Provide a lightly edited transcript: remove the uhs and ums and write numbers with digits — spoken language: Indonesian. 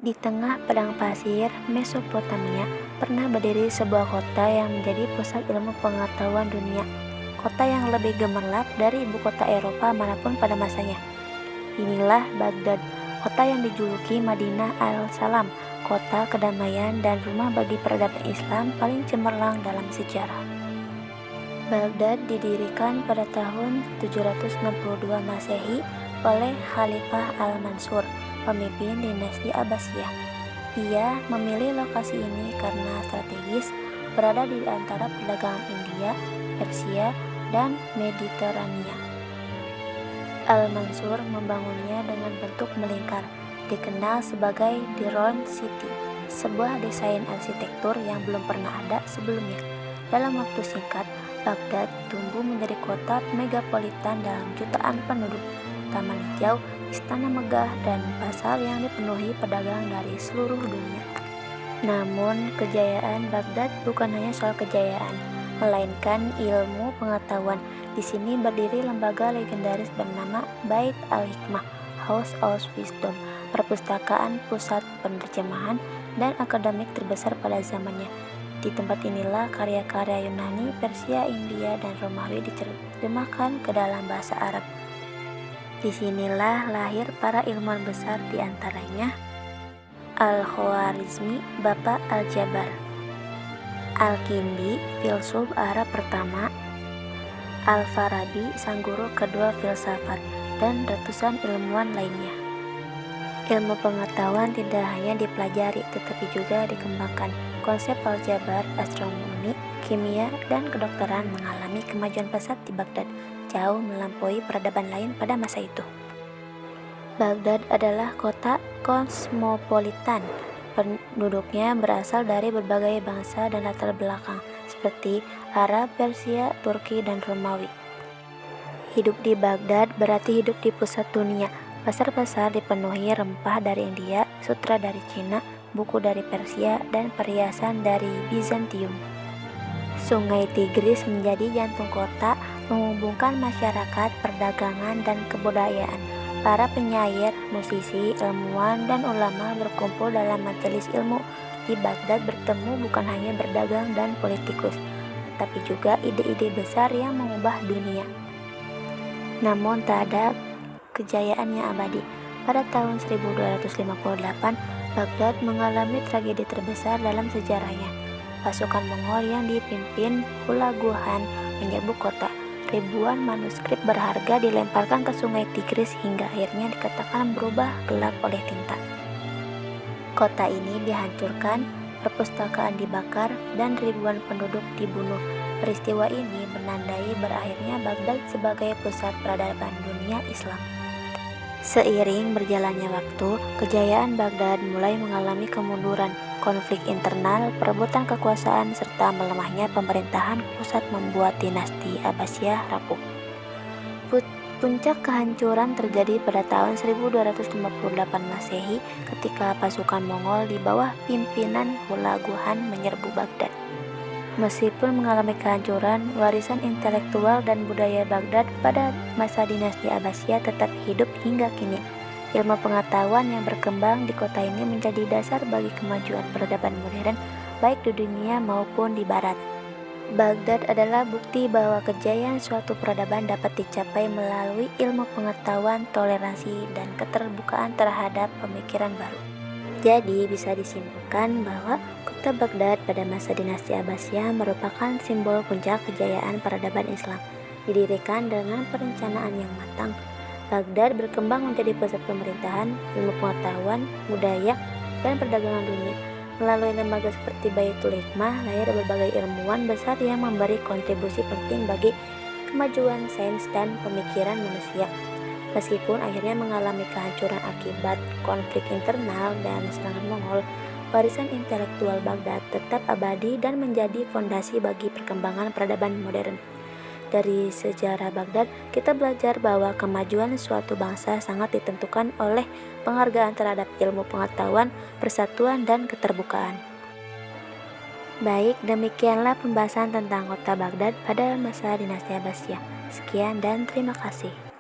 Di tengah padang pasir Mesopotamia pernah berdiri sebuah kota yang menjadi pusat ilmu pengetahuan dunia. Kota yang lebih gemerlap dari ibu kota Eropa manapun pada masanya. Inilah Baghdad, kota yang dijuluki Madinah al-Salam, kota kedamaian dan rumah bagi peradaban Islam paling cemerlang dalam sejarah. Baghdad didirikan pada tahun 762 Masehi oleh Khalifah Al-Mansur, pemimpin dinasti Abbasiyah. Ia memilih lokasi ini karena strategis, berada di antara perdagangan India, Persia, dan Mediterania. Al-Mansur membangunnya dengan bentuk melingkar, dikenal sebagai The Round City, sebuah desain arsitektur yang belum pernah ada sebelumnya. Dalam waktu singkat, Baghdad tumbuh menjadi kota megapolitan dalam jutaan penduduk, taman hijau, istana megah, dan pasar yang dipenuhi pedagang dari seluruh dunia. Namun, kejayaan Baghdad bukan hanya soal kejayaan, melainkan ilmu pengetahuan. Di sini berdiri lembaga legendaris bernama Bait al-Hikmah, House of Wisdom, perpustakaan pusat penerjemahan dan akademik terbesar pada zamannya. Di tempat inilah karya-karya Yunani, Persia, India, dan Romawi diterjemahkan ke dalam bahasa Arab. Disinilah lahir para ilmuwan besar, di antaranya Al-Khwarizmi, Bapak Al-Jabar; Al-Kindi, filsuf Arab pertama; Al-Farabi, sang guru kedua filsafat; dan ratusan ilmuwan lainnya. Ilmu pengetahuan tidak hanya dipelajari, tetapi juga dikembangkan. Konsep aljabar, astronomi, kimia, dan kedokteran mengalami kemajuan pesat di Baghdad, jauh melampaui peradaban lain pada masa itu. Baghdad adalah kota kosmopolitan. Penduduknya berasal dari berbagai bangsa dan latar belakang, seperti Arab, Persia, Turki, dan Romawi. Hidup di Baghdad berarti hidup di pusat dunia. Pasar-pasar dipenuhi rempah dari India, sutra dari Cina, buku dari Persia, dan perhiasan dari Bizantium. Sungai Tigris menjadi jantung kota, menghubungkan masyarakat, perdagangan, dan kebudayaan. Para penyair, musisi, ilmuwan, dan ulama berkumpul dalam majelis ilmu. Di Baghdad bertemu bukan hanya berdagang dan politikus, tetapi juga ide-ide besar yang mengubah dunia. Namun tak ada kejayaan yang abadi. Pada tahun 1258, Baghdad mengalami tragedi terbesar dalam sejarahnya. Pasukan Mongol yang dipimpin Hulagu Khan menyerbu kota. Ribuan manuskrip berharga dilemparkan ke sungai Tigris hingga akhirnya dikatakan berubah gelap oleh tinta. Kota ini dihancurkan, perpustakaan dibakar, dan ribuan penduduk dibunuh. Peristiwa ini menandai berakhirnya Baghdad sebagai pusat peradaban dunia Islam. Seiring berjalannya waktu, kejayaan Baghdad mulai mengalami kemunduran. Konflik internal, perebutan kekuasaan, serta melemahnya pemerintahan pusat membuat dinasti Abbasiyah rapuh. Puncak kehancuran terjadi pada tahun 1258 Masehi ketika pasukan Mongol di bawah pimpinan Hulagu Khan menyerbu Baghdad. Meskipun mengalami kehancuran, warisan intelektual dan budaya Baghdad pada masa dinasti Abbasiyah tetap hidup hingga kini. Ilmu pengetahuan yang berkembang di kota ini menjadi dasar bagi kemajuan peradaban modern, baik di dunia maupun di barat. Baghdad adalah bukti bahwa kejayaan suatu peradaban dapat dicapai melalui ilmu pengetahuan, toleransi, dan keterbukaan terhadap pemikiran baru. Jadi bisa disimpulkan bahwa kota Baghdad pada masa dinasti Abbasiyah merupakan simbol puncak kejayaan peradaban Islam. Didirikan dengan perencanaan yang matang, Baghdad berkembang menjadi pusat pemerintahan, ilmu pengetahuan, budaya, dan perdagangan dunia. Melalui lembaga seperti Baitul Hikmah, lahir berbagai ilmuwan besar yang memberi kontribusi penting bagi kemajuan sains dan pemikiran manusia. Meskipun akhirnya mengalami kehancuran akibat konflik internal dan serangan Mongol, warisan intelektual Baghdad tetap abadi dan menjadi fondasi bagi perkembangan peradaban modern. Dari sejarah Baghdad, kita belajar bahwa kemajuan suatu bangsa sangat ditentukan oleh penghargaan terhadap ilmu pengetahuan, persatuan, dan keterbukaan. Baik, demikianlah pembahasan tentang kota Baghdad pada masa dinasti Abbasiyah. Sekian dan terima kasih.